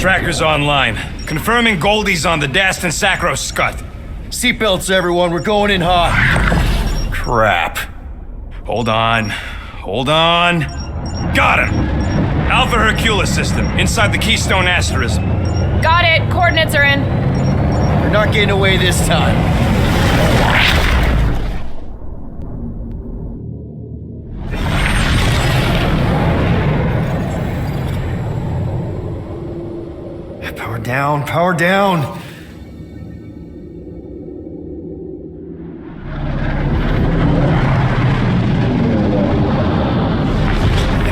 Tracker's online. Confirming Goldie's on the Dast and Sacro Scut. Seatbelts, everyone. We're going in hot. Crap. Hold on. Got him! Alpha Hercules system, inside the Keystone Asterism. Got it. Coordinates are in. We're not getting away this time. Power down.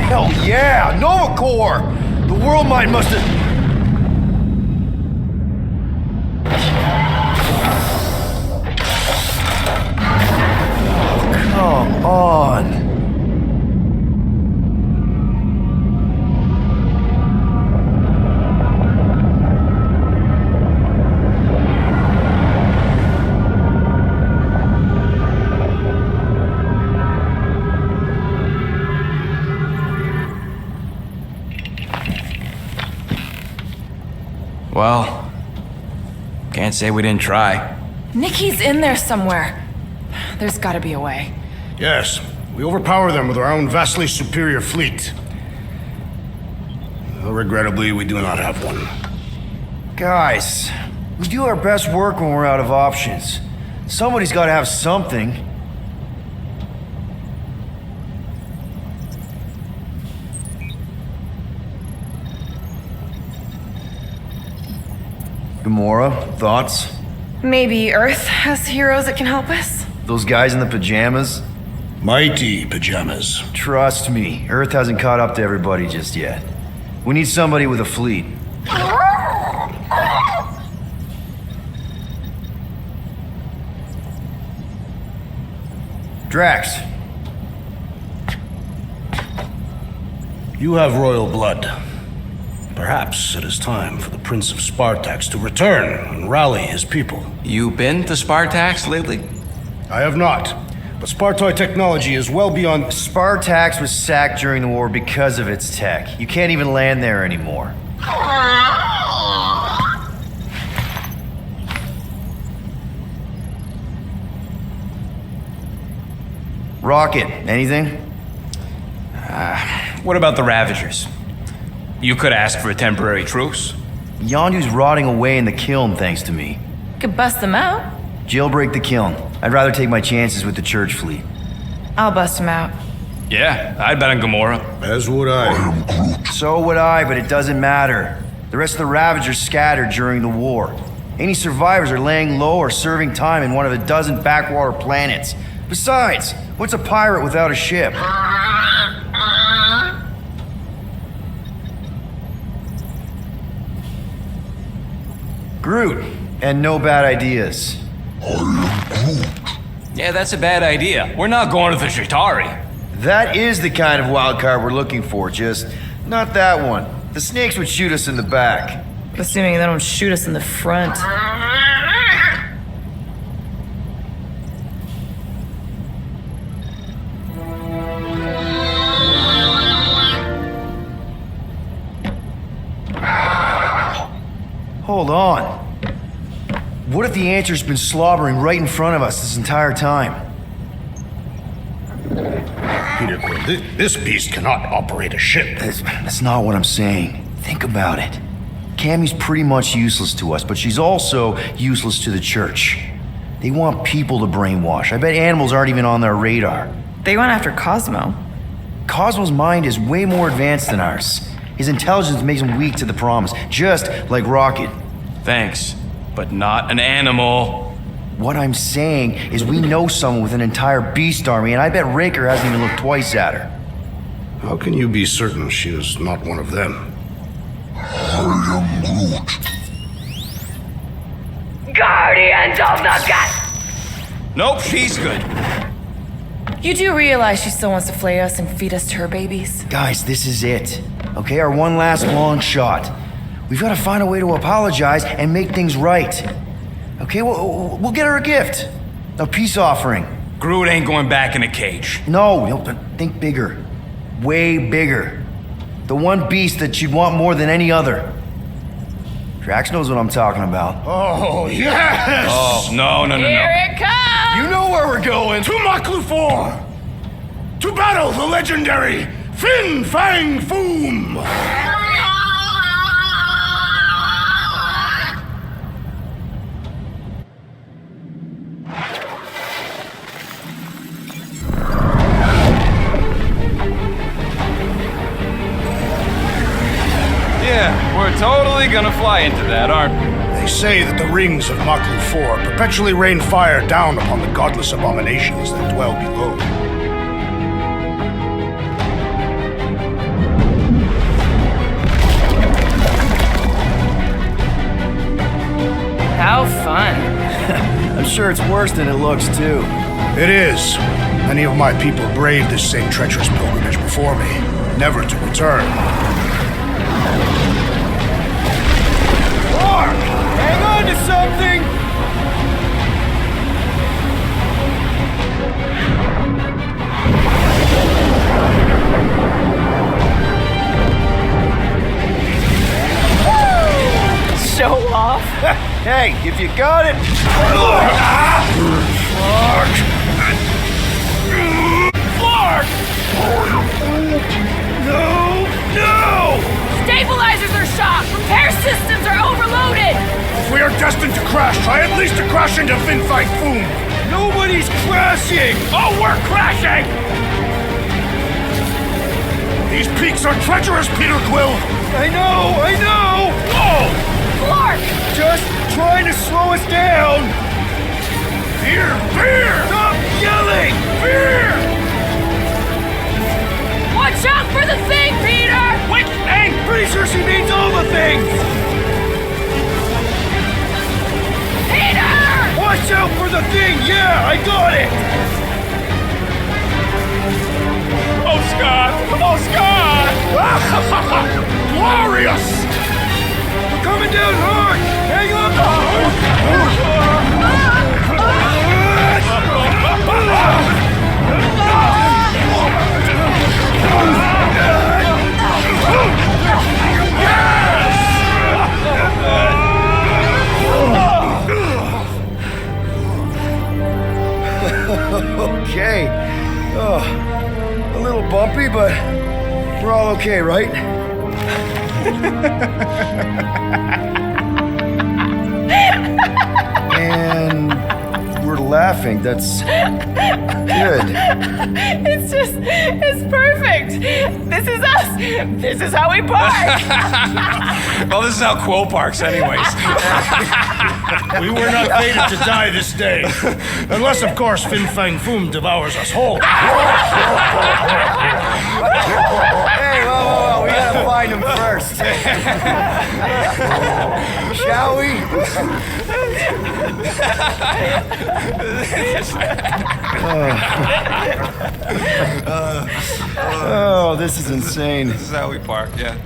Hell yeah, Nova Core! The world mind must have... Come on. Well, can't say we didn't try. Nikki's in there somewhere. There's gotta be a way. Yes, we overpower them with our own vastly superior fleet. Though regrettably, we do not have one. Guys, we do our best work when we're out of options. Somebody's gotta have something. Gamora, thoughts? Maybe Earth has heroes that can help us? Those guys in the pajamas? Mighty pajamas. Trust me, Earth hasn't caught up to everybody just yet. We need somebody with a fleet. Drax. You have royal blood. Perhaps it is time for the Prince of Spartax to return and rally his people. You been to Spartax lately? I have not, but Spartoid technology is well beyond... Spartax was sacked during the war because of its tech. You can't even land there anymore. Rocket, anything? What about the Ravagers? You could ask for a temporary truce. Yondu's rotting away in the kiln thanks to me. Could bust them out. Jailbreak the kiln. I'd rather take my chances with the church fleet. I'll bust them out. Yeah, I'd bet on Gamora. As would I. So would I, but it doesn't matter. The rest of the Ravagers scattered during the war. Any survivors are laying low or serving time in one of a dozen backwater planets. Besides, what's a pirate without a ship? Groot, and no bad ideas. Yeah, that's a bad idea. We're not going to the Shatari. That is the kind of wild card we're looking for, just not that one. The snakes would shoot us in the back. Assuming they don't shoot us in the front. Hold on. What if the answer's been slobbering right in front of us this entire time? Peter Quill, this beast cannot operate a ship. That's not what I'm saying. Think about it. Cammy's pretty much useless to us, but she's also useless to the church. They want people to brainwash. I bet animals aren't even on their radar. They went after Cosmo. Cosmo's mind is way more advanced than ours. His intelligence makes him weak to the promise, just like Rocket. Thanks, but not an animal. What I'm saying is we know someone with an entire beast army, and I bet Raker hasn't even looked twice at her. How can you be certain she is not one of them? I am Groot. Guardians of the Gut! Nope, she's good. You do realize she still wants to flay us and feed us to her babies? Guys, this is it. Okay, our one last long shot. We've got to find a way to apologize and make things right. Okay, we'll get her a gift. A peace offering. Groot ain't going back in a cage. No, think bigger. Way bigger. The one beast that she'd want more than any other. Drax knows what I'm talking about. Oh, yes! Oh, no. Here it comes! You know where we're going! To Maklu 4! To battle the legendary Fin Fang Foom! Yeah, we're totally gonna fly into that, aren't we? They say that the rings of Maklu 4 perpetually rain fire down upon the godless abominations that dwell below. How fun. I'm sure it's worse than it looks, too. It is. Many of my people braved this same treacherous pilgrimage before me, never to return. Mark! Hang on to something! Show off. Hey, if you got it... Mark! No! Stabilizers are shot. Repair systems are overloaded. If we are destined to crash, try at least to crash into Fin Fang Foom! Nobody's crashing! Oh, we're crashing! These peaks are treacherous, Peter Quill! I know! Whoa! Clark! Just trying to slow us down! Fear! Stop yelling! Watch out for the thing, Peter! Which thing? Pretty sure she means all the things! Peter! Watch out for the thing! Yeah, I got it! Oh, Scott! Glorious! We're coming down hard! Hang on! Okay. Oh, a little bumpy, but we're all okay, right? And we're laughing. That's good. It's perfect. This is us. This is how we park. Well, this is how Quill parks anyways. We were not fated to die this day. Unless, of course, Fin Fang Foom devours us whole. Hey, whoa, we gotta find him first. Shall we? Oh, this is insane. This is how we park, yeah.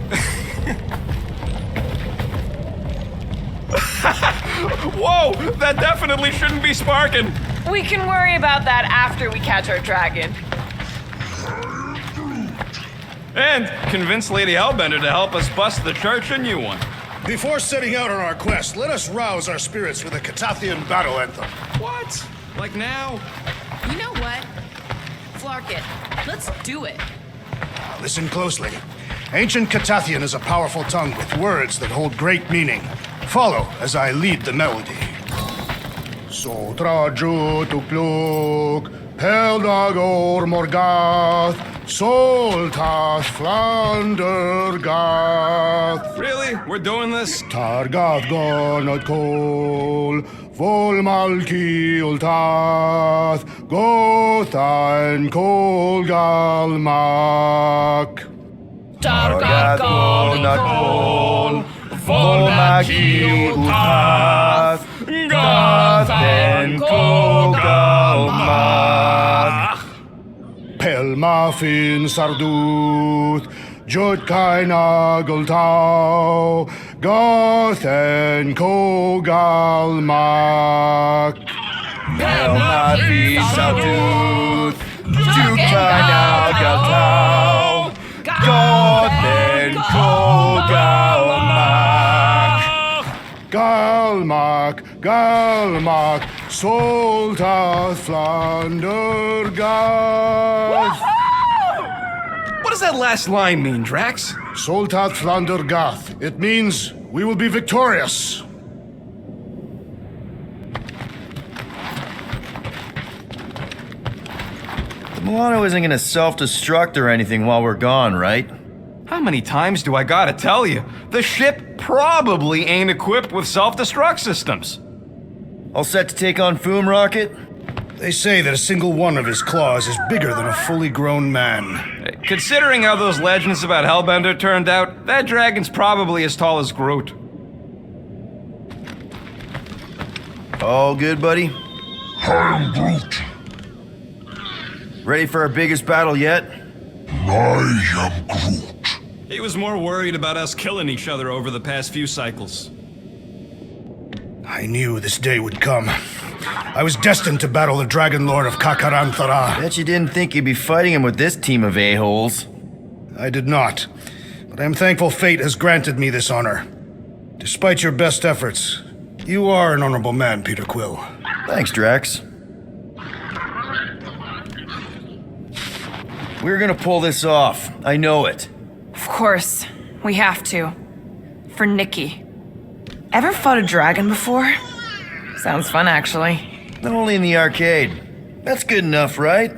Whoa! That definitely shouldn't be sparking! We can worry about that after we catch our dragon. And convince Lady Hellbender to help us bust the church a new one. Before setting out on our quest, let us rouse our spirits with a Katathian battle anthem. What? Like now? You know what? Flark it. Let's do it. Listen closely. Ancient Katathian is a powerful tongue with words that hold great meaning. Follow as I lead the melody. Sotraju tukluk, Peldagor Morgath, Soltas Flandergath. Really? We're doing this? Targath Gonot Kol, Volmalki Ultath, Gothan Kolgalmak. Targat Gonakol, Volmaki Utath, Gathen Kogalmak. Pelmafin Sarduth, Jutkaina Gultau, Gothen Kogalmak. Pelmafi Sauduth, Jukana Galtau, Gothen Kogalmak. Galmak, Galmak, Soltath Flander Gath. What does that last line mean, Drax? Soltath Flander Gath. It means we will be victorious. The Milano isn't gonna self-destruct or anything while we're gone, right? How many times do I gotta tell you? The ship probably ain't equipped with self-destruct systems. All set to take on Foom Rocket? They say that a single one of his claws is bigger than a fully grown man. Considering how those legends about Hellbender turned out, that dragon's probably as tall as Groot. All good, buddy? I'm Groot. Ready for our biggest battle yet? I am Groot. He was more worried about us killing each other over the past few cycles. I knew this day would come. I was destined to battle the Dragon Lord of Kakaranthara. Bet you didn't think you'd be fighting him with this team of a-holes. I did not, but I am thankful fate has granted me this honor. Despite your best efforts, you are an honorable man, Peter Quill. Thanks, Drax. We're gonna pull this off. I know it. Of course. We have to. For Nikki. Ever fought a dragon before? Sounds fun, actually. Not only in the arcade. That's good enough, right?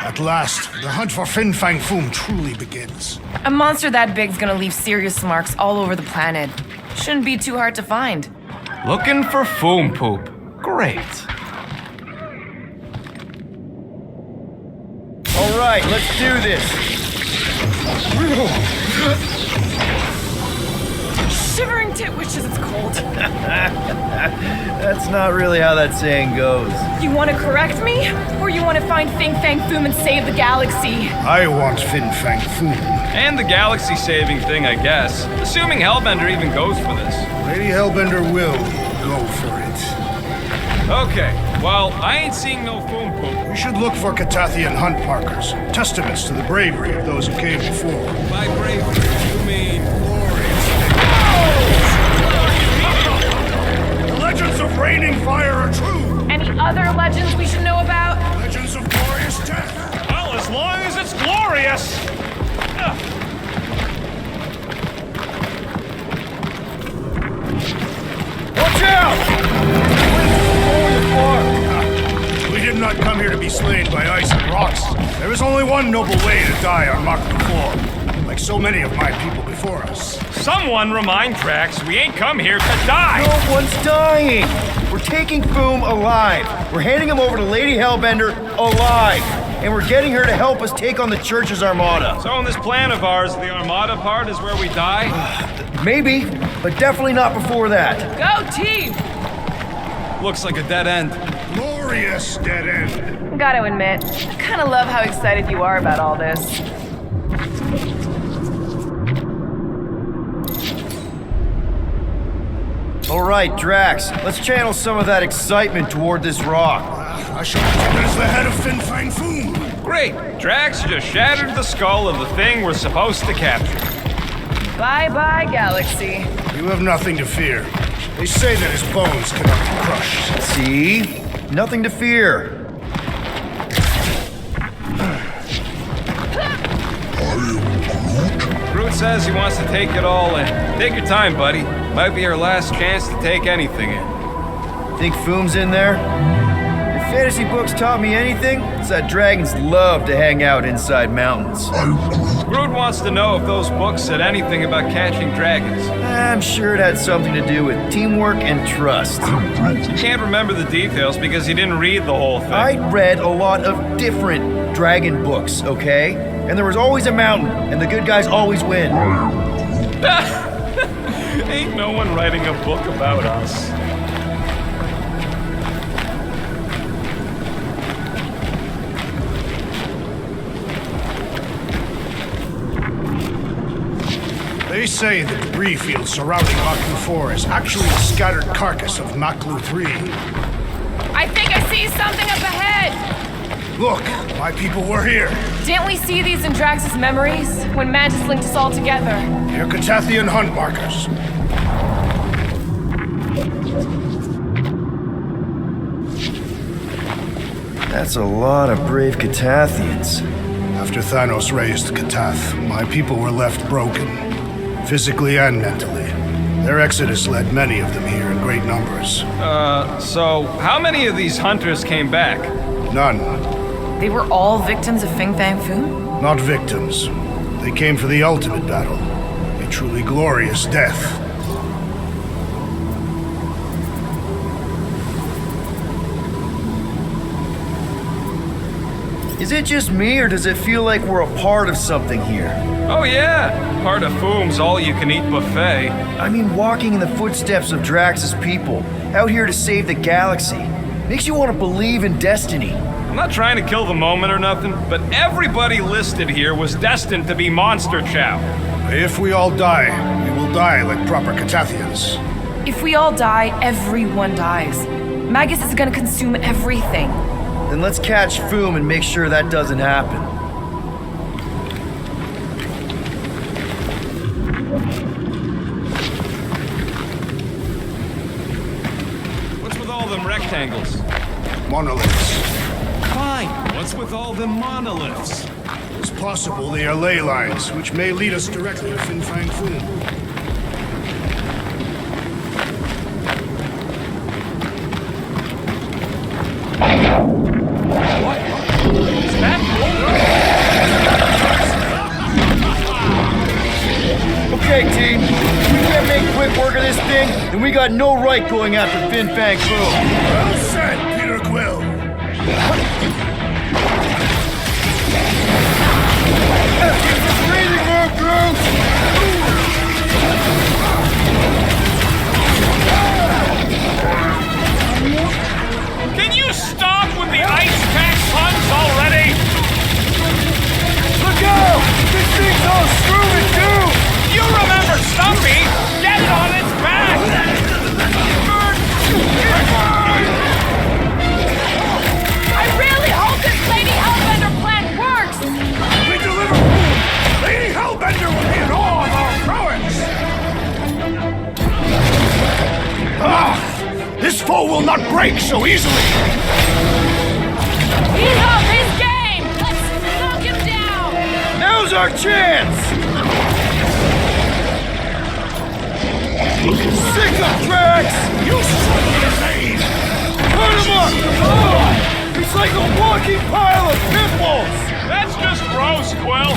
At last, the hunt for Fin Fang Foom truly begins. A monster that big's gonna leave serious marks all over the planet. Shouldn't be too hard to find. Looking for foam poop. Great. All right, let's do this. Shivering tit wishes it's cold. That's not really how that saying goes. You want to correct me? Or you want to find Fin Fang Foom and save the galaxy? I want Fin Fang Foom. And the galaxy-saving thing, I guess. Assuming Hellbender even goes for this. Lady Hellbender will go for it. Okay, well, I ain't seeing no foam poop. We should look for Katathian hunt markers, testaments to the bravery of those who came before. By bravery, you mean The legends of raining fire are true! Any other legends we should know about? Legends of glorious death! well, as long as it's glorious. Watch out! We did not come here to be slain by ice and rocks. There is only one noble way to die on Mach 4, like so many of my people before us. Someone remind Drax we ain't come here to die. No one's dying! We're taking Foom alive. We're handing him over to Lady Hellbender alive. And we're getting her to help us take on the Church's armada. So in this plan of ours, the armada part is where we die? Maybe, but definitely not before that. Go team! Looks like a dead end. Glorious dead end. Gotta admit, I kinda love how excited you are about all this. All right, Drax, let's channel some of that excitement toward this rock. I shall take it as the head of Fin Fang Foom. Great. Drax just shattered the skull of the thing we're supposed to capture. Bye-bye, Galaxy. You have nothing to fear. They say that his bones cannot be crushed. See? Nothing to fear. Groot says he wants to take it all in. Take your time, buddy. Might be our last chance to take anything in. Think Foom's in there? If fantasy books taught me anything, it's that dragons love to hang out inside mountains. Groot wants to know if those books said anything about catching dragons. I'm sure it had something to do with teamwork and trust. You can't remember the details because you didn't read the whole thing. I read a lot of different dragon books, okay? And there was always a mountain, and the good guys always win. Ain't no one writing a book about us. They say the debris field surrounding Maklu 4 is actually the scattered carcass of Maklu 3. I think I see something up ahead! Look, my people were here. Didn't we see these in Drax's memories, when Mantis linked us all together? They're Korathian hunt markers. That's a lot of brave Korathians. After Thanos raised Korath, my people were left broken, physically and mentally. Their exodus led many of them here in great numbers. So how many of these hunters came back? None. They were all victims of Fin Fang Foom? Not victims. They came for the ultimate battle. A truly glorious death. Is it just me, or does it feel like we're a part of something here? Oh yeah, part of Foom's all-you-can-eat buffet. I mean, walking in the footsteps of Drax's people, out here to save the galaxy, makes you want to believe in destiny. I'm not trying to kill the moment or nothing, but everybody listed here was destined to be monster chow. If we all die, we will die like proper Korathians. If we all die, everyone dies. Magus is gonna consume everything. Then let's catch Foom and make sure that doesn't happen. What's with all them rectangles? Monoliths. Fine. What's with all them monoliths? It's possible they are ley lines, which may lead us directly to Fin Fang Foom. Okay, team. If we can't make quick work of this thing, then we got no right going after Fin Fang Foom. Well said, Peter Quill. Breathing room, Groot! Can you stop with the ice pack puns already? Look out! This thing's all screwed too! You remember Stumpy? Get it on its back! I really hope this Lady Hellbender plan works! We deliver! Lady Hellbender will be in awe of our prowess! Ah! This foe will not break so easily! He's up his game! Let's knock him down! Now's our chance! Sick of Drax! You certainly evade! Put him up! Oh, he's like a walking pile of pimples! That's just gross, Quill.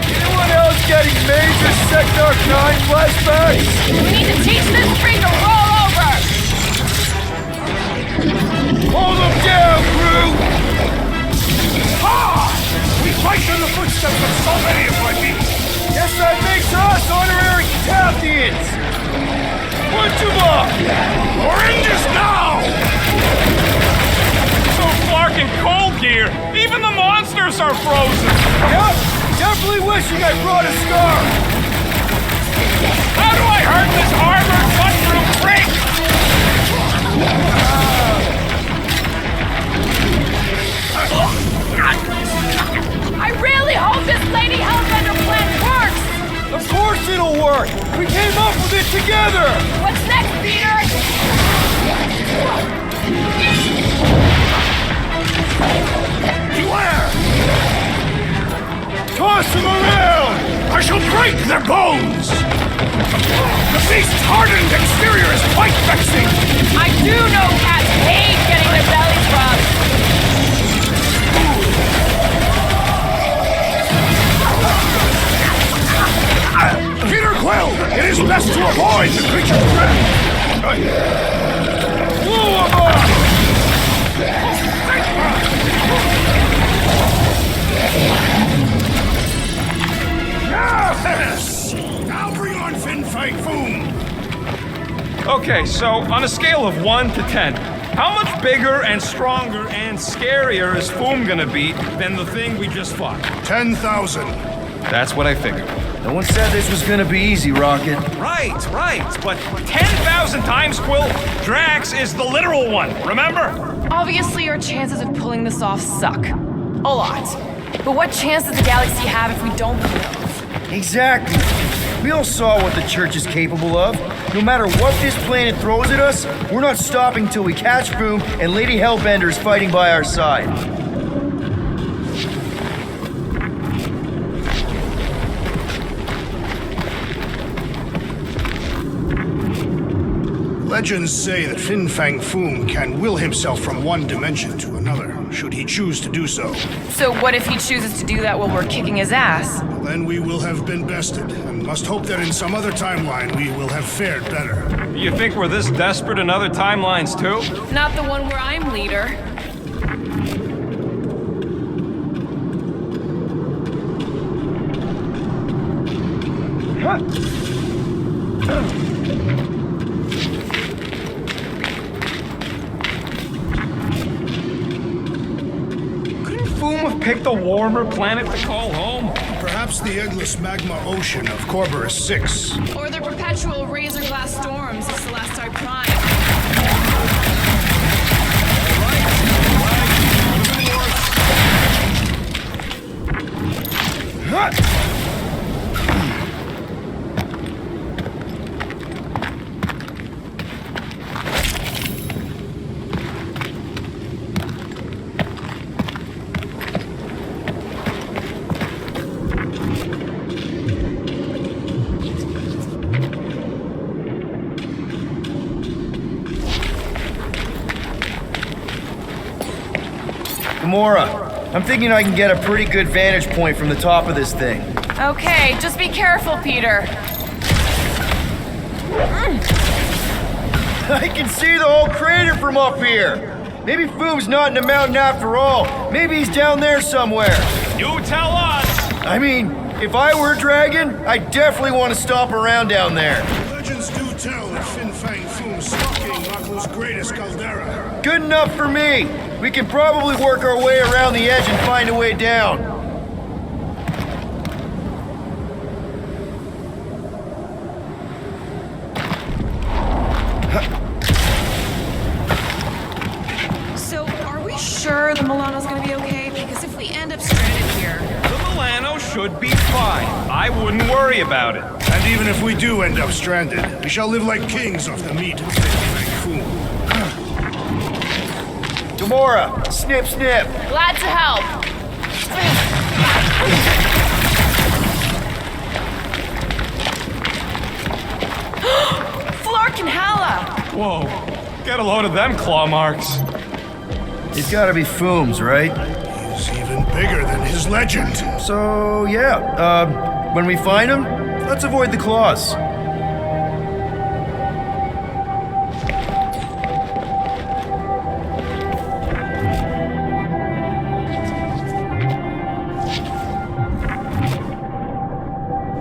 Anyone else getting major Sector 9 flashbacks? We need to teach this tree to roll over! Hold him down, Groot! Ah! We fight in the footsteps of so many of my people! Guess that makes us honorary Korathians! Punch him up! Oranges now! So Clark in cold gear. Even the monsters are frozen. Yep, definitely wishing I brought a scarf! How do I hurt this armored cut-through freak? I really hope this Lady Hellbender plan works! Of course it it'll work! We came up with it together! What's next, Peter? Beware! Toss them around! I shall break their bones! The beast's hardened exterior is quite vexing! I do know cats hate getting their bellies rubbed. Peter Quill! It is best to avoid the creature's breath! Yes! Now bring on Fin Fang Foom! Okay, so on a scale of 1 to 10, how much bigger and stronger and scarier is Foom gonna be than the thing we just fought? 10,000. That's what I figured. No one said this was gonna be easy, Rocket. Right, but 10,000 times, Quill, Drax is the literal one, remember? Obviously, our chances of pulling this off suck. A lot. But what chance does the galaxy have if we don't pull it off? Exactly. We all saw what the Church is capable of. No matter what this planet throws at us, we're not stopping till we catch Foom and Lady Hellbender is fighting by our side. Legends say that Fin Fang Foom can will himself from one dimension to another, should he choose to do so. So what if he chooses to do that while we're kicking his ass? Then we will have been bested, and must hope that in some other timeline we will have fared better. You think we're this desperate in other timelines, too? Not the one where I'm leader. Foom have picked a warmer planet to call home. Perhaps the eggless magma ocean of Corberus 6. Or the perpetual razor glass storms of Celesti Prime. Gamora, I'm thinking I can get a pretty good vantage point from the top of this thing. Okay, just be careful, Peter. I can see the whole crater from up here. Maybe Foom's not in the mountain after all. Maybe he's down there somewhere. You tell us! I mean, if I were a dragon, I definitely want to stomp around down there. Legends do tell that Fin Fang Foom stalking Maklu's greatest caldera. Good enough for me. We can probably work our way around the edge and find a way down. So, are we sure the Milano's gonna be okay? Because if we end up stranded here... The Milano should be fine. I wouldn't worry about it. And even if we do end up stranded, we shall live like kings off the meat of Fin Fang Foom. Gamora, snip, snip. Glad to help. Flark and Hala! Whoa, get a load of them claw marks. It's gotta be Foom's, right? He's even bigger than his legend. So, yeah, when we find him, let's avoid the claws.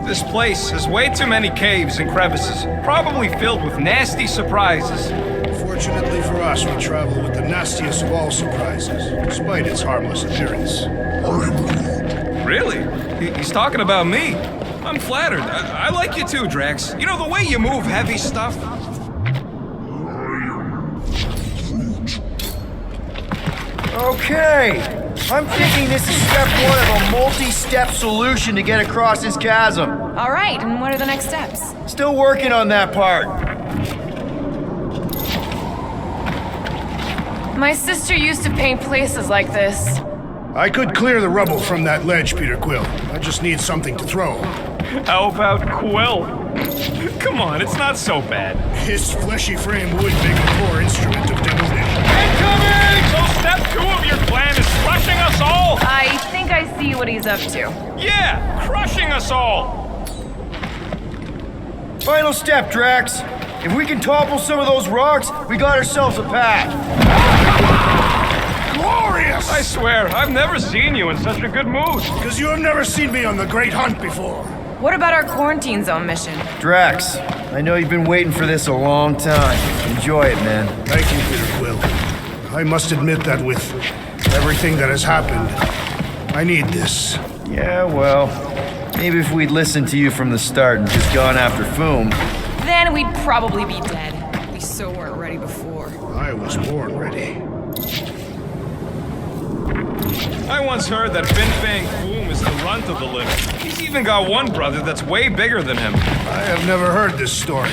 This place has way too many caves and crevices, probably filled with nasty surprises. Fortunately for us, we travel with the nastiest of all surprises, despite its harmless appearance. Really? He's talking about me. I'm flattered. I like you too, Drax. You know, the way you move heavy stuff. Okay, I'm thinking this is step one of a multi-step solution to get across this chasm. All right, and what are the next steps? Still working on that part. My sister used to paint places like this. I could clear the rubble from that ledge, Peter Quill. I just need something to throw. How about Quill? Come on, it's not so bad. His fleshy frame would make a poor instrument of demolition. Incoming! So step 2 of your plan is crushing us all? I think I see what he's up to. Yeah, crushing us all! Final step, Drax. If we can topple some of those rocks, we got ourselves a path. Glorious! I swear, I've never seen you in such a good mood. Because you have never seen me on the Great Hunt before. What about our quarantine zone mission? Drax, I know you've been waiting for this a long time. Enjoy it, man. Thank you, Peter Quill. I must admit that with everything that has happened, I need this. Yeah, well, maybe if we'd listened to you from the start and just gone after Foom. Then we'd probably be dead. We so weren't ready before. I was born ready. I once heard that Fin Fang Foom is the runt of the litter. He's even got one brother that's way bigger than him. I have never heard this story.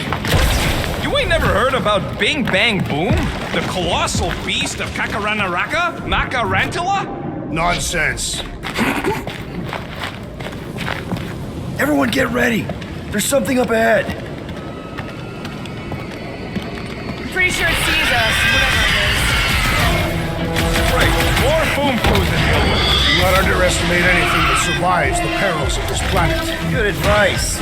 You ain't never heard about Bing Bang Boom? The colossal beast of Kakaranaraka? Makarantula? Nonsense. Everyone get ready. There's something up ahead. I'm pretty sure it sees us, whatever it is. Right, more Foom crews to deal with. Do not underestimate anything that survives the perils of this planet. Good advice.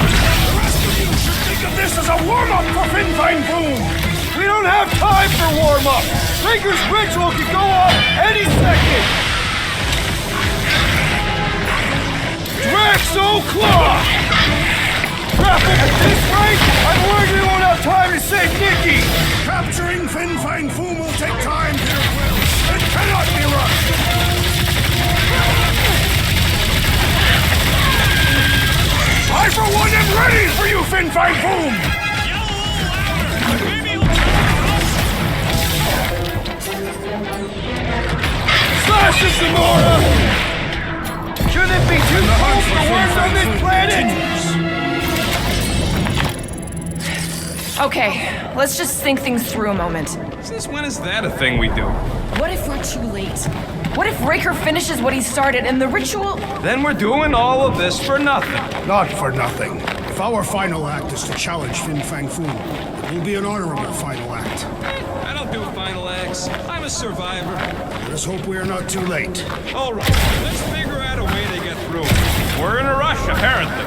The rest of you should think of this as a warm-up for Fin Fang Boom! We don't have time for warm-up. Raker's ritual could go off any second. Drax-O-Claw! Traffic at this rate, I'm worried we won't have time to save Nikki! Capturing Fin Fang Foom will take time, Peter Quill. It cannot be rushed! I, for one, am ready for you, Fin Fang Foom! Slash this, Gamora! Shouldn't it be too cold for worms on this planet? Okay, let's just think things through a moment. Since when is that a thing we do? What if we're too late? What if Raker finishes what he started and the ritual... Then we're doing all of this for nothing. Not for nothing. If our final act is to challenge Fin Fang Foom, it will be an honorable final act. I don't do final acts. I'm a survivor. Let us hope we are not too late. All right, let's figure out a way to get through. We're in a rush, apparently.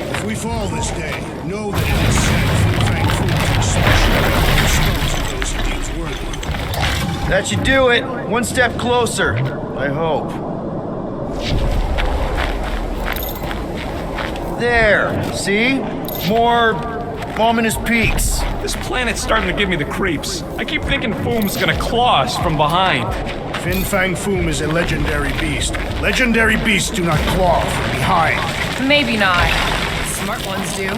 If we fall this day, know that it is said Fin Fang Foom takes special care of the souls of those he deems worthy. That should do it. One step closer. I hope. There. See? More ominous peaks. This planet's starting to give me the creeps. I keep thinking Foom's gonna claw us from behind. Fin Fang Foom is a legendary beast. Legendary beasts do not claw from behind. Maybe not. Smart ones do.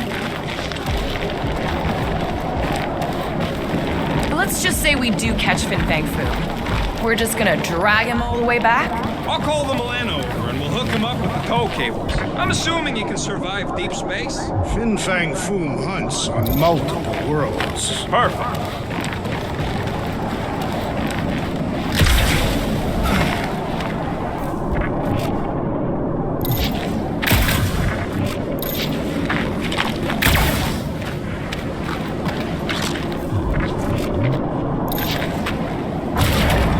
But let's just say we do catch Fin Fang Foom. We're just gonna drag him all the way back? I'll call the Milan over and we'll hook him up with the tow cables. I'm assuming he can survive deep space. Fin Fang Foom hunts on multiple worlds. Perfect.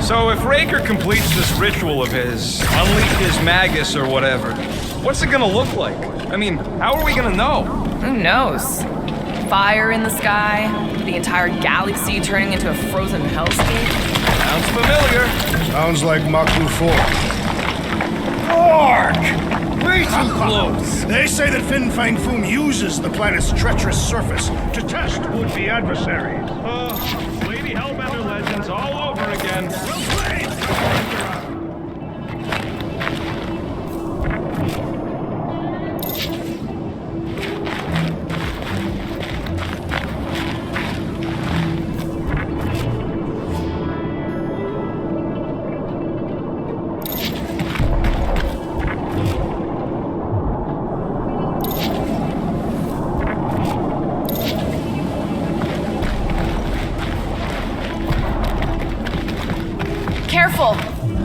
So if Raker completes this ritual of his, unleashes Magus or whatever, what's it gonna look like? I mean, how are we gonna know? Who knows? Fire in the sky, the entire galaxy turning into a frozen hellscape. Sounds familiar. Sounds like Maku 4. Ark! Way too close! They say that Fin Fang Foom uses the planet's treacherous surface to test would-be adversaries. Lady Hellbender legends all over again. Well played!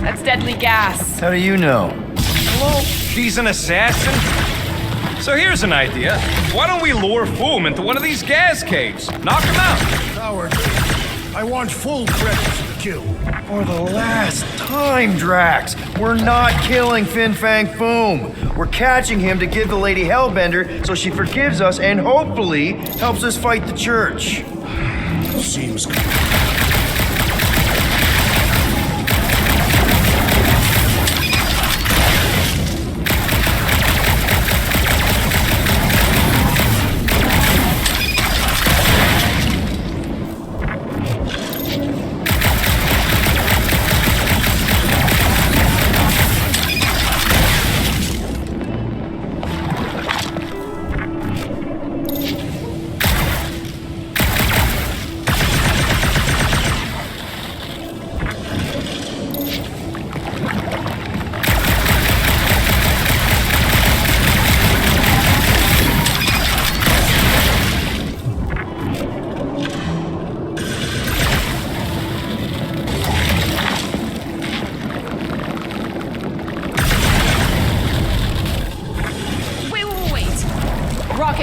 That's deadly gas. How do you know? Hello? She's an assassin? So here's an idea. Why don't we lure Foom into one of these gas caves? Knock him out. Coward. I want full credit for the kill. For the last time, Drax, we're not killing Fin Fang Foom. We're catching him to give the Lady Hellbender so she forgives us and hopefully helps us fight the church. Seems good.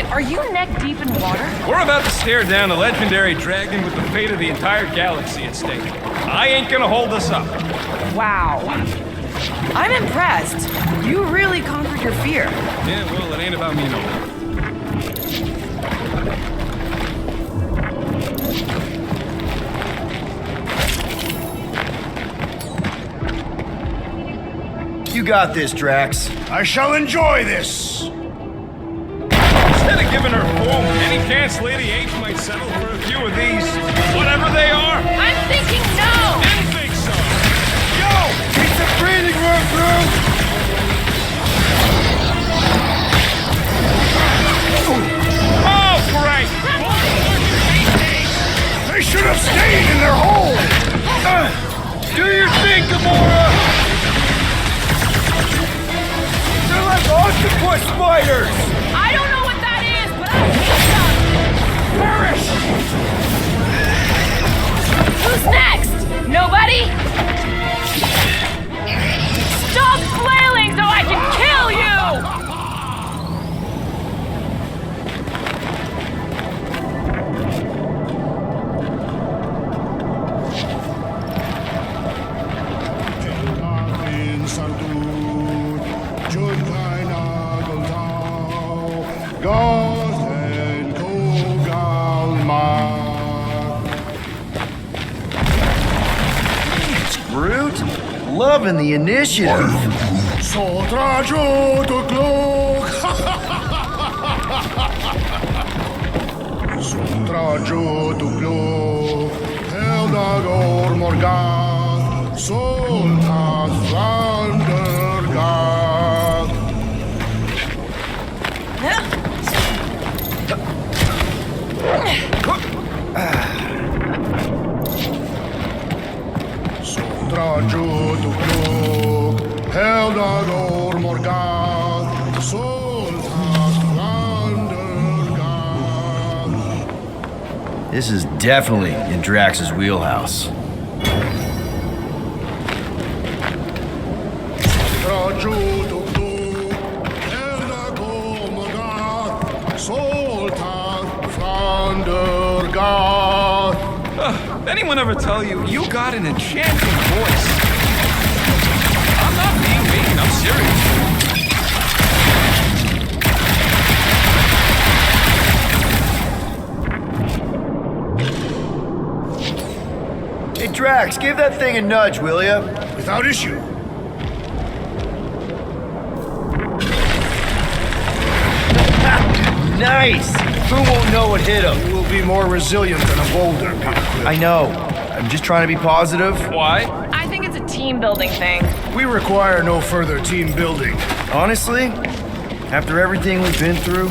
Are you neck deep in water? We're about to stare down a legendary dragon with the fate of the entire galaxy at stake. I ain't gonna hold us up. Wow. I'm impressed. You really conquered your fear. Yeah, well, it ain't about me no more. You got this, Drax. I shall enjoy this. Instead of giving her Foom, any chance Lady H might settle for a few of these, whatever they are? I'm thinking no! Didn't think so. Yo! It's a breathing room, Groot! Oh, great! They should have stayed in their hole. Do your thing, Gamora! They're like octopus spiders! I don't know what that is, but I hate them! Perish! Who's next? Nobody? Stop flailing so I can kill you! It's Groot? Loving the initiative. So trajo to cloak. So trajo to cloak. Heldagor Morgan. Soltat Flandergard. So trajo to cloak. Heldagor Morgan. Soltat Flandergard. This is definitely in Drax's wheelhouse. Trajo to cloak. Heldagor Morgan. Soltat Flandergard. Anyone ever tell you, you got an enchanting voice? I'm not being mean, I'm serious. Hey, Drax, give that thing a nudge, will ya? Without issue. Nice! Who won't know what hit him? You will be more resilient than a boulder, Peter Quill. I know. I'm just trying to be positive. Why? I think it's a team building thing. We require no further team building. Honestly, after everything we've been through,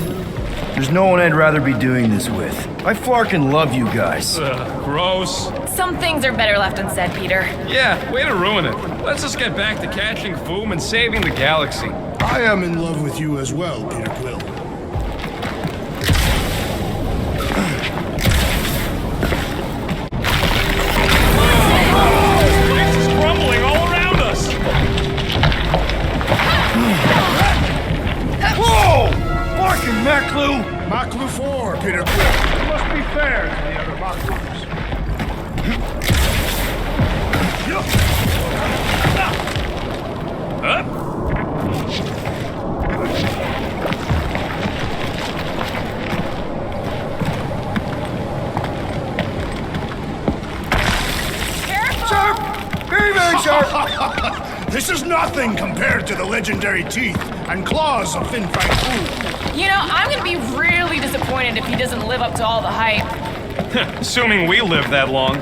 there's no one I'd rather be doing this with. I flarkin' love you guys. Gross. Some things are better left unsaid, Peter. Yeah, way to ruin it. Let's just get back to catching Foom and saving the galaxy. I am in love with you as well, Peter Quill. This place is crumbling all around us. compared to the other monsters. Sharp! Very, very sharp! This is nothing compared to the legendary teeth and claws of Fin Fang Foom. You know, I'm gonna be really disappointed if he doesn't live up to all the hype. Assuming we live that long.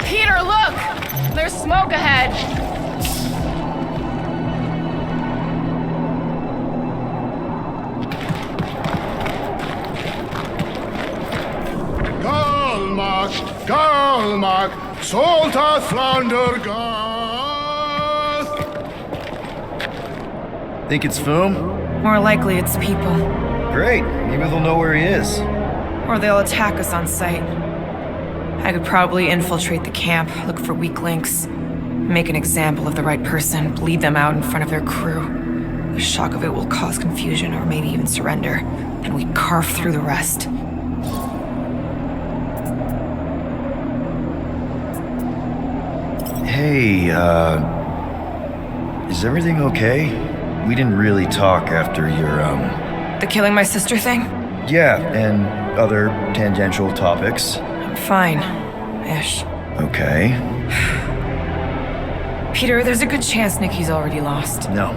Peter, look! There's smoke ahead. Galmak, Solta Flandergath. Think it's Foom? More likely it's people. Great. Maybe they'll know where he is. Or they'll attack us on sight. I could probably infiltrate the camp, look for weak links, make an example of the right person, bleed them out in front of their crew. The shock of it will cause confusion or maybe even surrender, and we carve through the rest. Hey, is everything okay? We didn't really talk after your, The killing my sister thing? yeah, and other tangential topics. I'm fine. Ish. Okay. Peter, there's a good chance Nikki's already lost. No,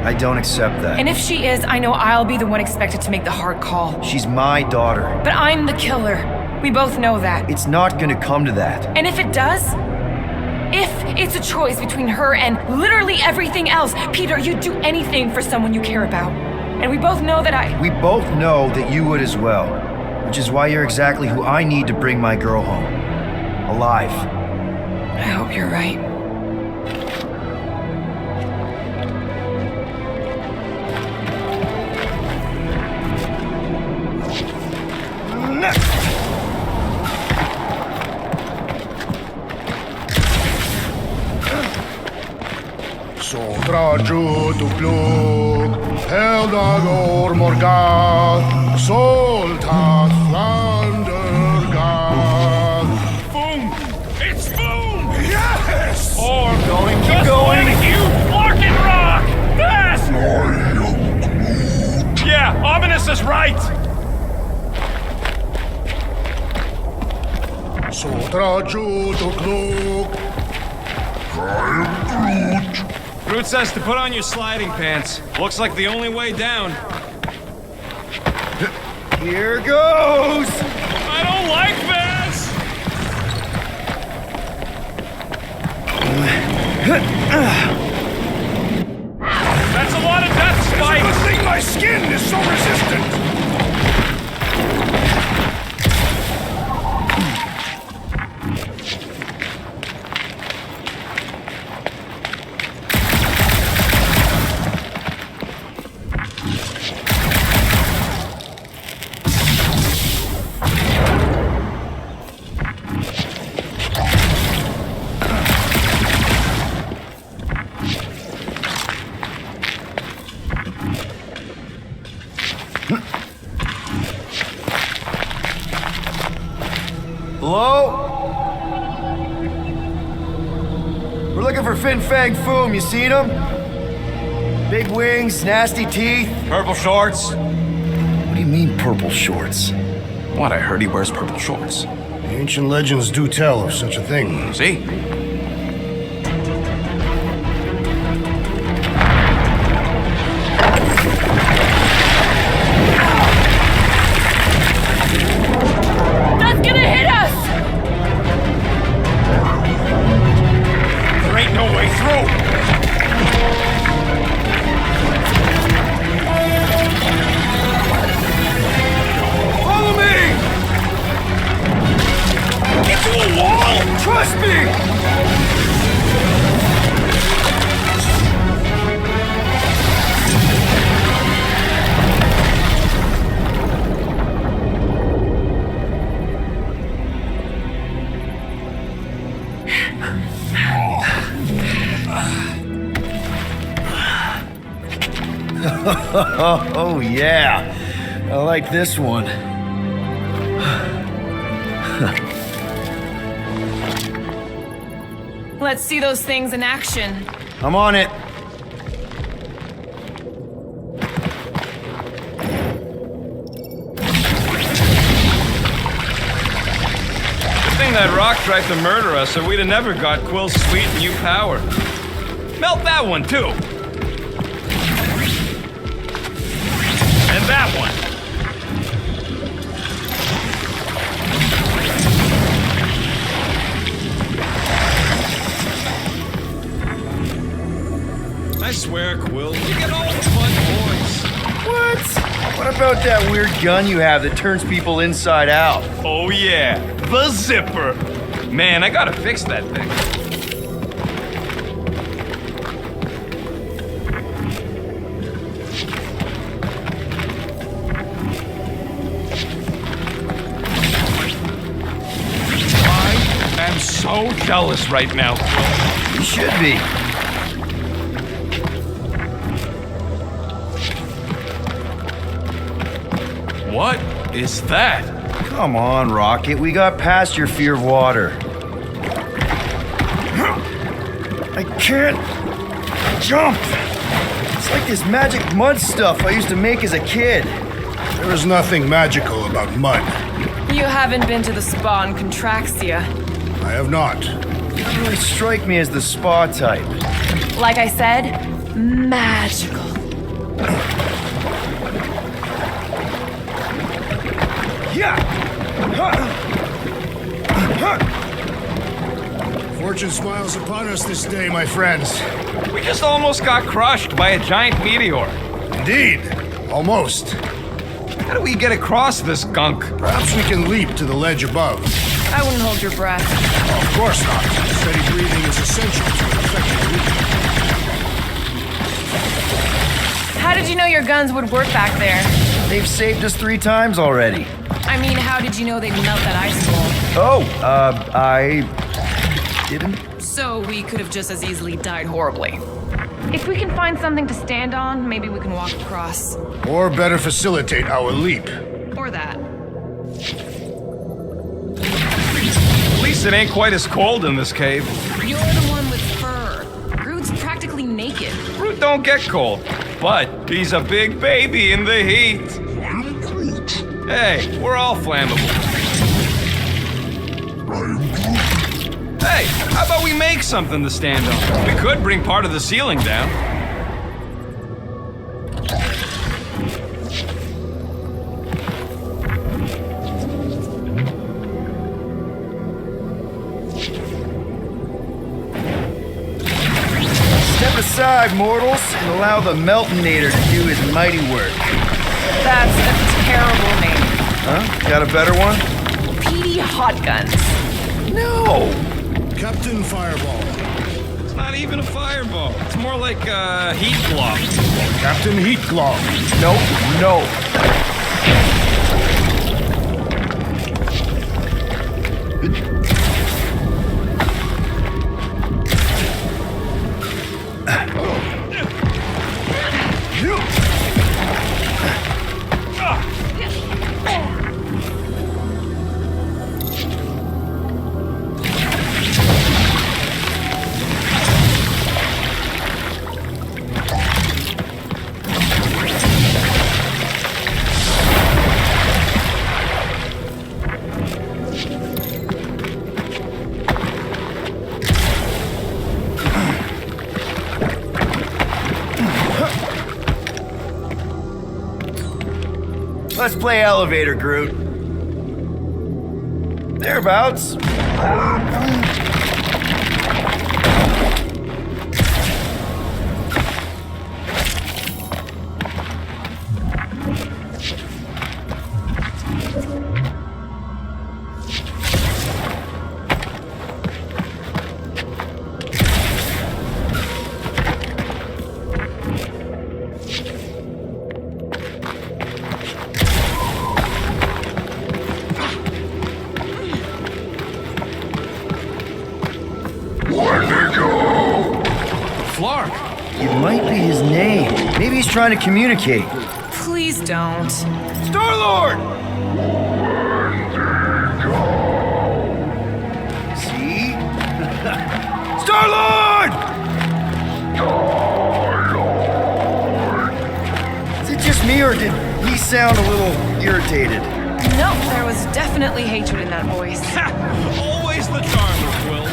I don't accept that. And if she is, I know I'll be the one expected to make the hard call. She's my daughter. But I'm the killer. We both know that. It's not gonna come to that. And if it does? If it's a choice between her and literally everything else, Peter, you'd do anything for someone you care about. And we both know that We both know that you would as well. Which is why you're exactly who I need to bring my girl home. Alive. I hope you're right. Soltraju tu plug, Heldagor Morgath, Soltat Flandergath. Boom! It's boom! Yes! Or Going, keep just going. one huge Larkin rock! Fast! Yeah, Ominous is right! Soltraju tu plug. Groot says to put on your sliding pants. Looks like the only way down. Here goes! I don't like this! That's a lot of death Good spikes! thing my skin is so resistant. Hello? We're looking for Fin Fang Foom. You seen him? Big wings, nasty teeth. Purple shorts? What do you mean, purple shorts? What, I heard he wears purple shorts. The ancient legends do tell of such a thing. See? That's gonna hit us! There ain't no way through! Follow me! Get to a wall! Trust me! Oh, yeah. I like this one. Let's see those things in action. I'm on it. Good thing that rock tried to murder us, or we'd have never got Quill's sweet new power. Melt that one, too. And that one. I swear, Quill, you get all the fun boys. What? What about that weird gun you have that turns people inside out? Oh yeah, the zipper. Man, I gotta fix that thing. I am so jealous right now, Quill. You should be. What is that? Come on, Rocket. We got past your fear of water. I can't jump. It's like this magic mud stuff I used to make as a kid. There is nothing magical about mud. You haven't been to the spa in Contraxia. I have not. You don't really strike me as the spa type. Like I said, magical. Yeah. Fortune smiles upon us this day, my friends. We just almost got crushed by a giant meteor. Indeed. Almost. How do we get across this gunk? Perhaps we can leap to the ledge above. I wouldn't hold your breath. Of course not. Steady breathing is essential to an effective leap. How did you know your guns would work back there? They've saved us 3 times already. I mean, how did you know they'd melt that ice wall? Oh, I didn't. So we could have just as easily died horribly. If we can find something to stand on, maybe we can walk across. Or better facilitate our leap. Or that. At least it ain't quite as cold in this cave. You're the one with fur. Groot's practically naked. Groot don't get cold, but he's a big baby in the heat. I'm Groot. Hey, we're all flammable. I'm Groot. Hey, how about we make something to stand on? We could bring part of the ceiling down. Step aside, mortals, and allow the Meltonator to do his mighty work. That's a terrible name. Huh? Got a better one? PD Hot Guns. No! Captain Fireball. It's not even a fireball. It's more like a heat block. Captain Heat Glove. Nope, no. Let's play elevator, Groot. Thereabouts. Wendigo. Flark. It might be his name. Maybe he's trying to communicate. Please don't. Star-Lord! Wendigo. sound a little irritated. No, there was definitely hatred in that voice. Always the charmer, Quill.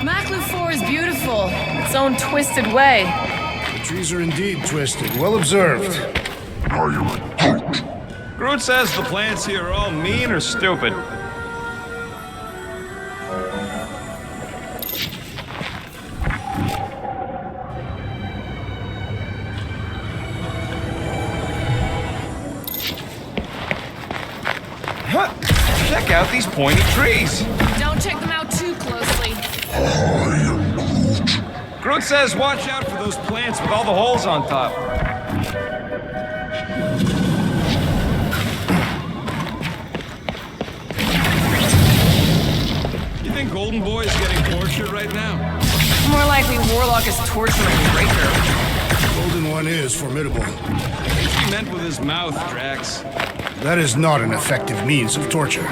Maclu 4 is beautiful, its own twisted way. The trees are indeed twisted. Well observed. I am Groot. Groot says the plants here are all mean or stupid. Check out these pointy trees. Don't check them out too closely. I am Groot. Groot says watch out for those plants with all the holes on top. You think Golden Boy is getting tortured right now? More likely Warlock is torturing Breaker. Golden One is formidable. He meant with his mouth, Drax. That is not an effective means of torture.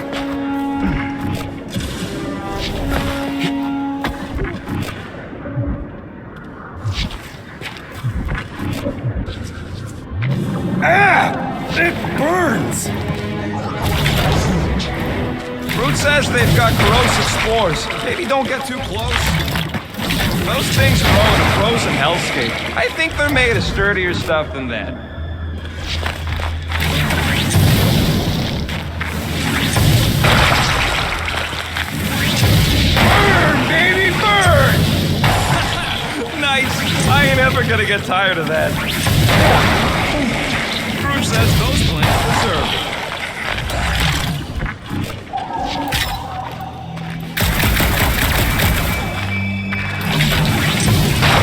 It burns! Groot says they've got corrosive spores. Maybe don't get too close. Those things grow in a frozen hellscape. I think they're made of sturdier stuff than that. Burn, baby, burn! Nice. I ain't ever gonna get tired of that. Groot says those plants deserve it.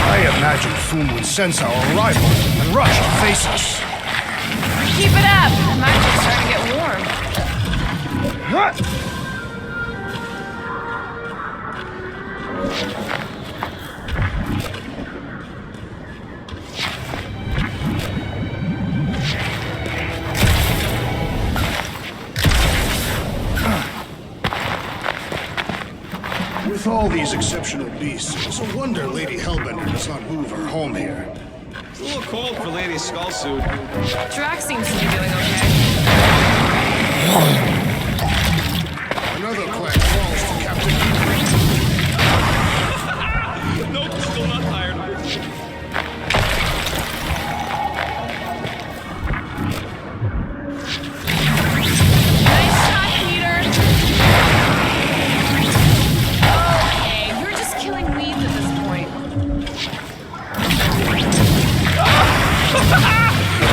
I imagine Foom would sense our arrival and rush to face us. Keep it up! Magic's starting to get warm. With all these exceptional beasts, it's a wonder Lady Hellbender does not move her home here. It's a little cold for Lady Skullsuit. Drax seems to be doing okay. Another plant falls to Captain. Nope, still not tired of it. Nice shot, Peter. Okay, you're just killing weeds at this point.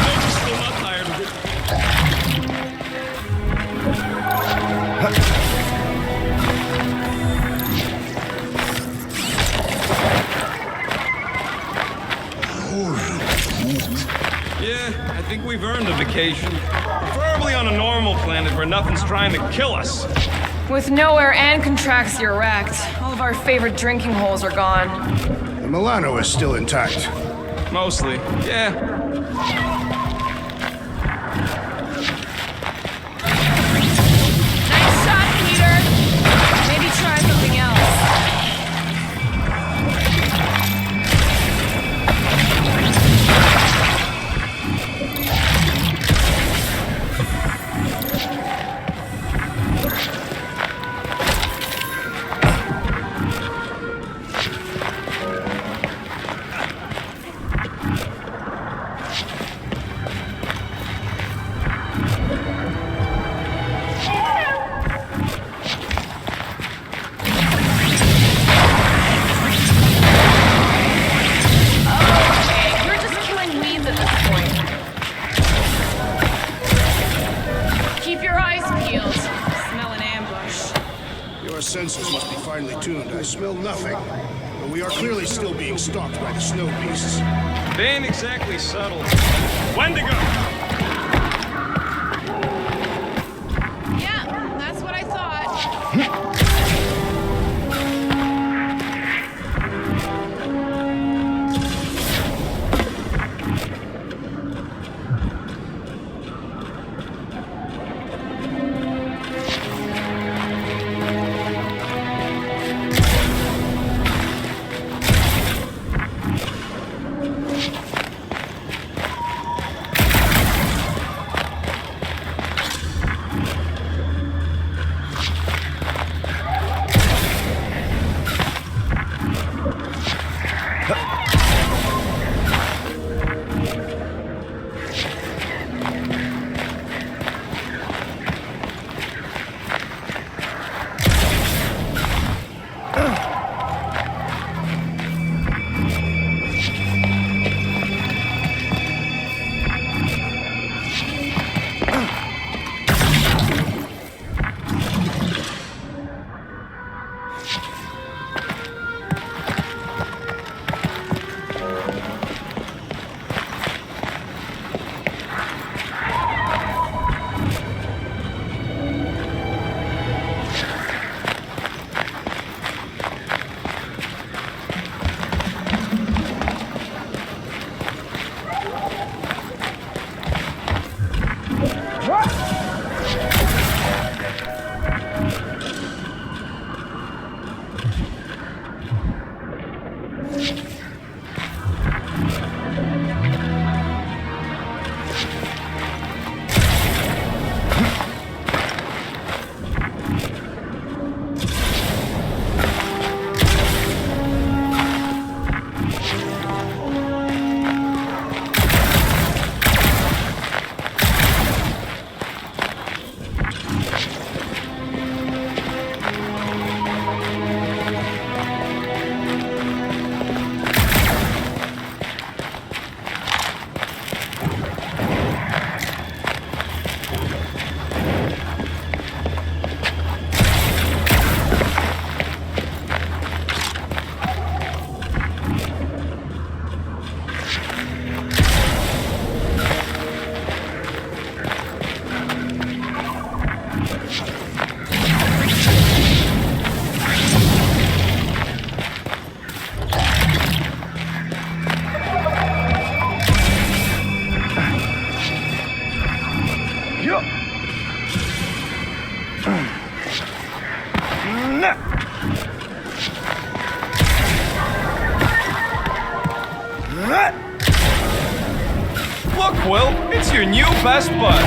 Nope, still not tired of it. Yeah, I think we've earned a vacation. Preferably on a normal planet where nothing's trying to kill us. With nowhere and Contraxia wrecked, all of our favorite drinking holes are gone. The Milano is still intact. Mostly, yeah. Nice shot, Peter! Maybe try something else. Okay, you're just killing weeds at this point. Keep your eyes peeled. Smell an ambush. Your senses must be finely tuned. I smell nothing. But we are clearly still being stalked by the snow beasts. They ain't exactly subtle. Wendigo! Yeah, that's what I thought. Look, Will, it's your new best bud.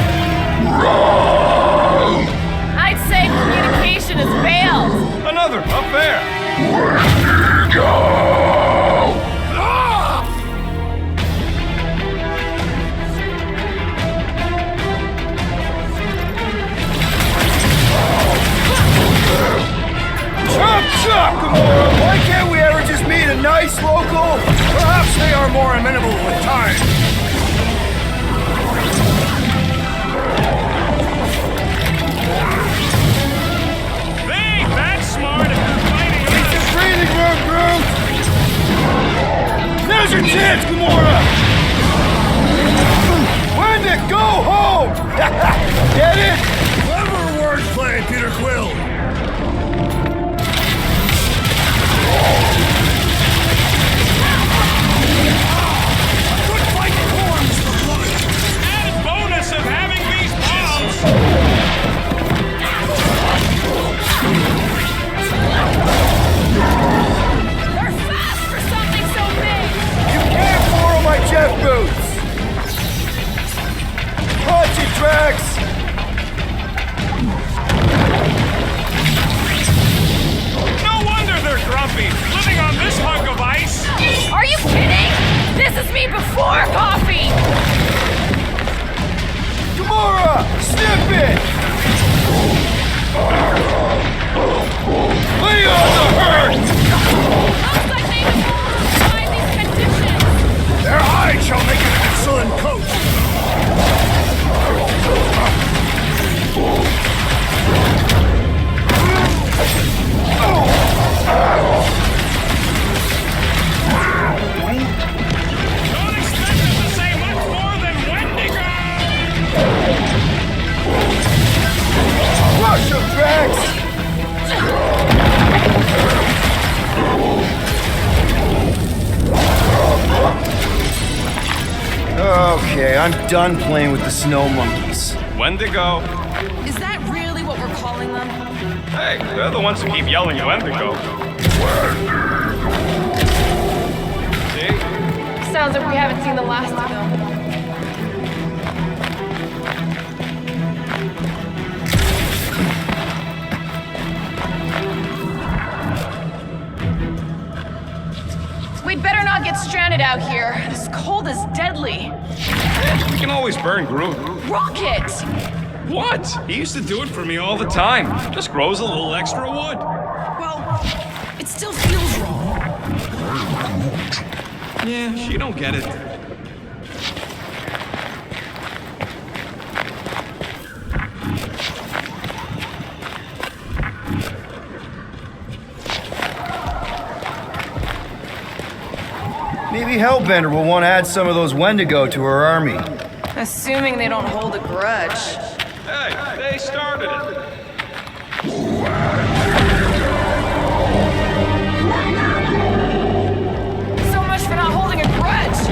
I'd say communication has failed. Another affair. Chop, chop, Gamora! Why can't we ever just meet a nice local? Perhaps they are more amenable with time. Hey, that's smart if you're fighting us. It's a breathing room, Groot! Now's your chance, Gamora! Wendigo, go home! Get it? Clever wordplay, Peter Quill! Added bonus of having these bombs. They're fast for something so big. You can't borrow my jet boots! Punch it, Drax! No wonder they're grumpy, living on this hunk of ice. Are you kidding? This is me before coffee. Gamora! Snip it! Lay on the hurt! Looks like they would survive these conditions. Their hide shall make an excellent coat! Don't expect us to say much more than Wendigo. Rush him, Drax! Okay, I'm done playing with the snow monkeys. Wendigo. Is that really what we're calling them? Hey, they're the ones who keep yelling Wendigo. See? Sounds like we haven't seen the last of them. We'd better not not get stranded out here. This cold is deadly. We can always burn Groot. Rocket! What? He used to do it for me all the time. Just grows a little extra wood. Well, it still feels wrong. Yeah, she don't get it. Maybe Hellbender will want to add some of those Wendigo to her army. Assuming they don't hold a grudge. Hey, they started it. So much for not holding a grudge!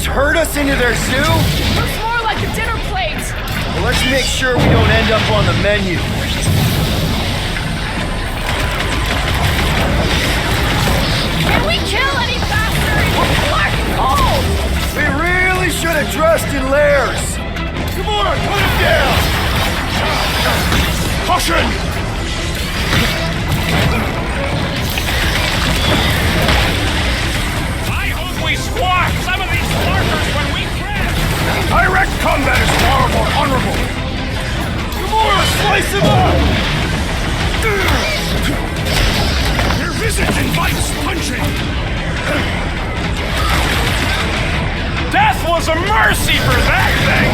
Herd us into their zoo? Looks more like a dinner plate. Well, let's make sure we don't end up on the menu. Can we kill any faster? It's black and cold. We really should have dressed in layers. Come on, put him down. Caution! Squash some of these markers when we crash! Direct combat is far more honorable. Gamora, slice him up! Your visit invites punching. Death was a mercy for that thing!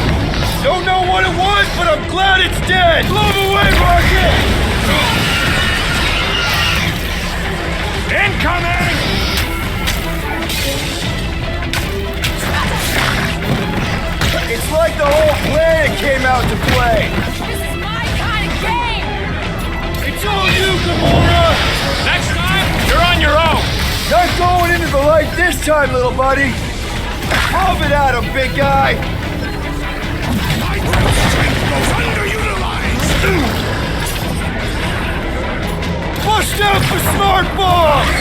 Don't know what it was, but I'm glad it's dead! Blow him away, Rocket! Incoming! It's like the whole planet came out to play! This is my kind of game. It's all you, Gamora! Next time, you're on your own! Not going into the light this time, little buddy! Prove it at him, big guy! My strength goes underutilized. Bust out the smart bombs!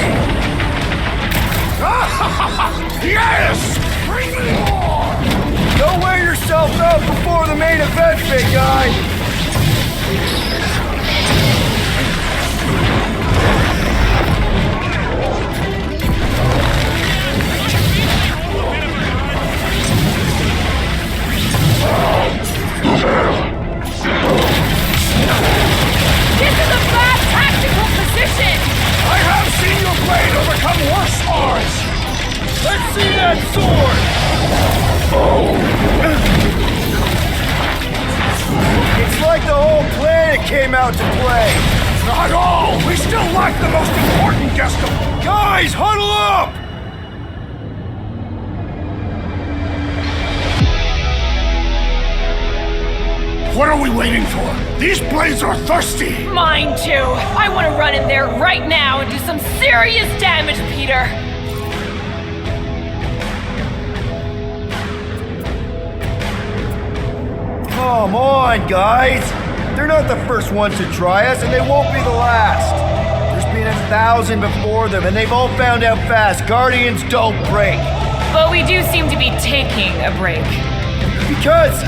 Yes! Bring me more! Don't wear yourself out before the main event, big guy! This is a bad tactical position. I have seen your blade overcome worse odds! Let's see that sword! It's like the whole planet came out to play! Not all! We still lack the most important guest of all! Guys, huddle up! What are we waiting for? These blades are thirsty! Mine too. I want to run in there right now and do some serious damage, Peter. Come on, guys! They're not the first ones to try us, and they won't be the last! There's been 1,000 before them, and they've all found out fast. Guardians don't break! But we do seem to be taking a break. Because,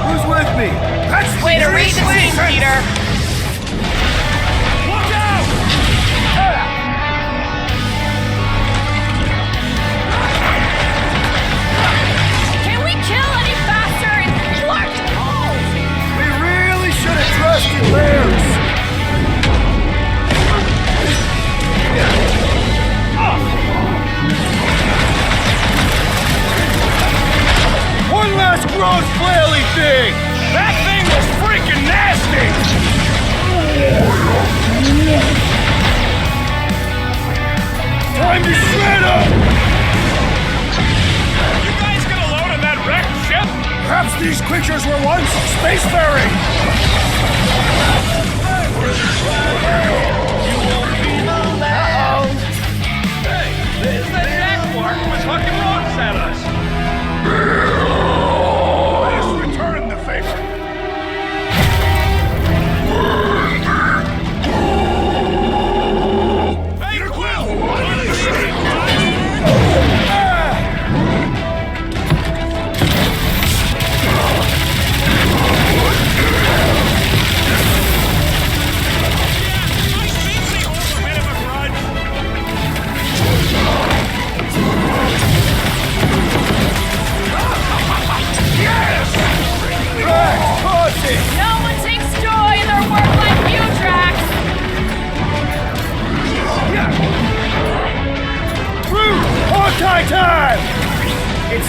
who's with me? That's Way to read the scene, Peter! Look out! Can we kill any faster? It's black and cold. We really should have dressed in layers! One last gross flaily thing! That thing was freaking nasty!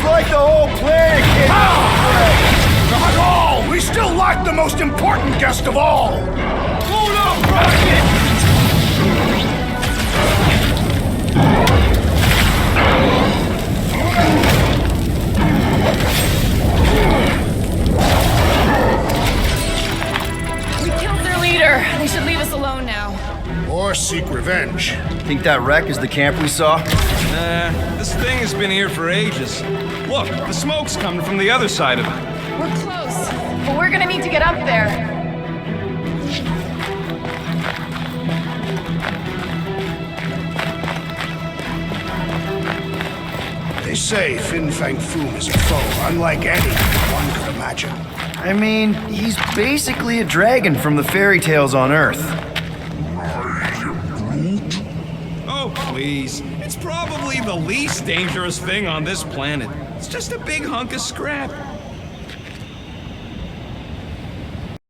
like the whole planet came Not all! We still lack the most important guest of all! Hold up, Rocket! We killed their leader. They should leave us alone now. Or seek revenge. Think that wreck is the camp we saw? Nah, this thing has been here for ages. Look, the smoke's coming from the other side of it. We're close, but we're gonna need to get up there. They say Fin Fang Foom is a foe unlike any one could imagine. I mean, he's basically a dragon from the fairy tales on Earth. Oh, please. It's probably the least dangerous thing on this planet. It's just a big hunk of scrap.